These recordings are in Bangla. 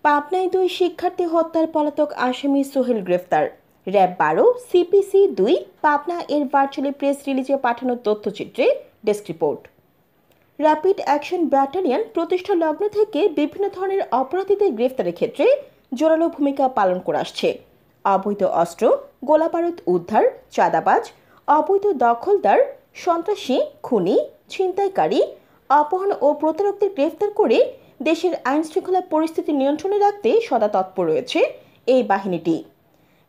পাবনায় 2 শিক্ষার্থী হত্যার পলাতক আসামি সোহেল গ্রেফতার। র্যাব 12 সিপিসি 2 পাবনা এর ভার্চুয়ালি প্রেস রিলিজে পাঠানো তথ্যচিত্রে desk report. Rapid action battalion প্রতিষ্ঠা লগ্ন থেকে বিভিন্ন ধরনের অপরাধীদের গ্রেফতারের ক্ষেত্রে জোরালো ভূমিকা পালন করে আসছে। অবৈধ অস্ত্র, গোলাবারুদ উদ্ধার, চাঁদাবাজ, অবৈধ দখলদার, সন্ত্রাসী, খুনি, ছিনতাইকারী, অপহরণ ও প্রতারকদের গ্রেফতার করে দেশের আইনশৃঙ্খলা পরিস্থিতি নিয়ন্ত্রণে রাখতে সদা তৎপর রয়েছে এই বাহিনীটি।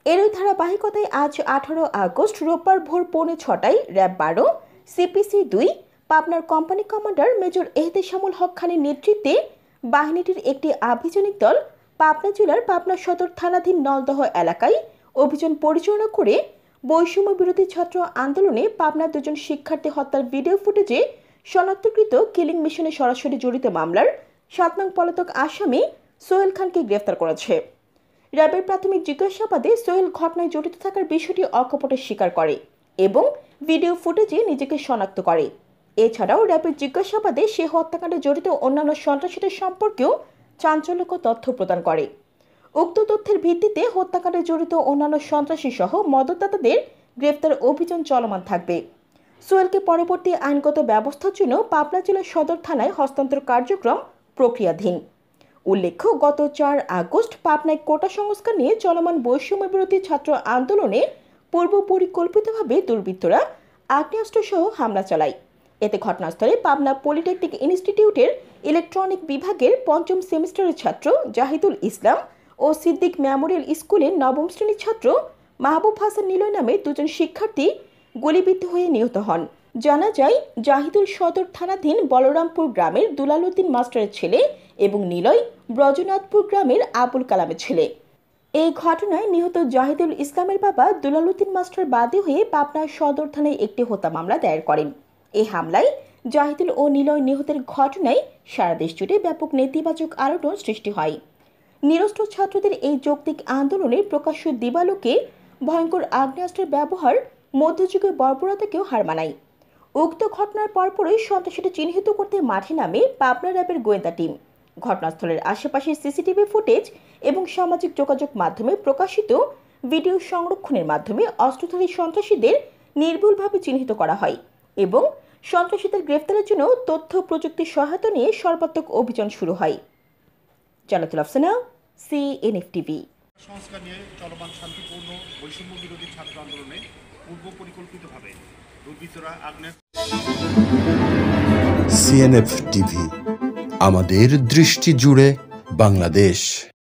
এরই ধারাবাহিকতায় আজ 18 আগস্ট রোববার ভোর 6:45 র্যাব 12 সিপিসি 2 পাবনার কোম্পানি কমান্ডার মেজর এহতেশামুল হক খানের নেতৃত্বে বাহিনীটির একটি আভিযানিক দল পাবনা জেলার পাবনা সদর থানাধীন নলদহ এলাকায় অভিযান পরিচালনা করে বৈষম্য বিরোধী ছাত্র আন্দোলনে পাবনার 2 জন শিক্ষার্থী হত্যার ভিডিও ফুটেজে শনাক্তকৃত কিলিং মিশনে সরাসরি জড়িত মামলার 7 নং পলাতক আসামি সোহেল খানকে গ্রেফতার করেছে। র্যাবের প্রাথমিক জিজ্ঞাসাবাদে সোহেল ঘটনায় জড়িত থাকার বিষয়টি অকপটে স্বীকার করে এবং ভিডিও ফুটেজে নিজেকে শনাক্ত করে। এছাড়াও র্যাবের জিজ্ঞাসাবাদে সে হত্যাকাণ্ডে জড়িত অন্যান্য সন্ত্রাসীদের সম্পর্কেও চাঞ্চল্যকর তথ্য প্রদান করে। উক্ত তথ্যের ভিত্তিতে হত্যাকাণ্ডে জড়িত অন্যান্য সন্ত্রাসী সহ মদতদাতাদের গ্রেফতার অভিযান চলমান থাকবে। সোহেলকে পরবর্তী আইনগত ব্যবস্থার জন্য পাবনা জেলা সদর থানায় হস্তান্তর কার্যক্রম প্রক্রিয়াধীন। উল্লেখ্য, গত 4 আগস্ট পাবনায় কোটা সংস্কার নিয়ে চলমান বৈষম্য বিরোধী ছাত্র আন্দোলনে পূর্ব পরিকল্পিতভাবে দুর্বৃত্তরা আগ্নেয়াস্ত্রসহ হামলা চালায়। এতে ঘটনাস্থলে পাবনা পলিটেকনিক ইনস্টিটিউটের ইলেকট্রনিক বিভাগের 5ম সেমিস্টারের ছাত্র জাহিদুল ইসলাম ও সিদ্দিক মেমোরিয়াল স্কুলের 9ম শ্রেণীর ছাত্র মাহবুব হাসান নিলয় নামে 2 জন শিক্ষার্থী গুলিবিদ্ধ হয়ে নিহত হন। জানা যায়, জাহিদুল সদর থানাধীন বলরামপুর গ্রামের দুলাল উদ্দিন মাস্টারের ছেলে এবং নিলয় ব্রজনাথপুর গ্রামের আবুল কালামের ছেলে। এই ঘটনায় নিহত জাহিদুল ইসলামের বাবা দুলাল উদ্দিন মাস্টার বাদী হয়ে পাবনা সদর থানায় একটি হত্যা মামলা দায়ের করেন। এই হামলায় জাহিদুল ও নিলয় নিহতের ঘটনায় সারা দেশ জুড়ে ব্যাপক নেতিবাচক আলোড়ন সৃষ্টি হয়। নিরস্ত্র ছাত্রদের এই যৌক্তিক আন্দোলনের প্রকাশ্য দিবালোকে ভয়ঙ্কর আগ্নেয়াস্ত্রের ব্যবহার মধ্যযুগের বর্বরতাকেও হার মানায়। উক্ত ঘটনার পরপরই সন্ত্রাসীদের চিহ্নিত করতে মাঠে নামে পাবনা র্যাবের গোয়েন্দা টিম। ঘটনাস্থলের আশেপাশে সিসিটিভি ফুটেজ এবং সামাজিক যোগাযোগ মাধ্যমে প্রকাশিত ভিডিও সংরক্ষণের মাধ্যমে অস্ত্রধারী সন্ত্রাসীদের নির্ভুলভাবে চিহ্নিত করা হয় এবং সন্ত্রাসীদের গ্রেফতারের জন্য তথ্য প্রযুক্তির সহায়তা নিয়ে সর্বাত্মক অভিযান শুরু হয়। জান্নাতুল আফসানা, CNF-TV। সংস্কার নিয়ে চলমান শান্তিপূর্ণ বৈষম্য বিরোধী ছাত্র আন্দোলনে পূর্ব পরিকল্পিতভাবে দুর্বৃত্তরা CNF-TV, আমাদের দৃষ্টি জুড়ে বাংলাদেশ।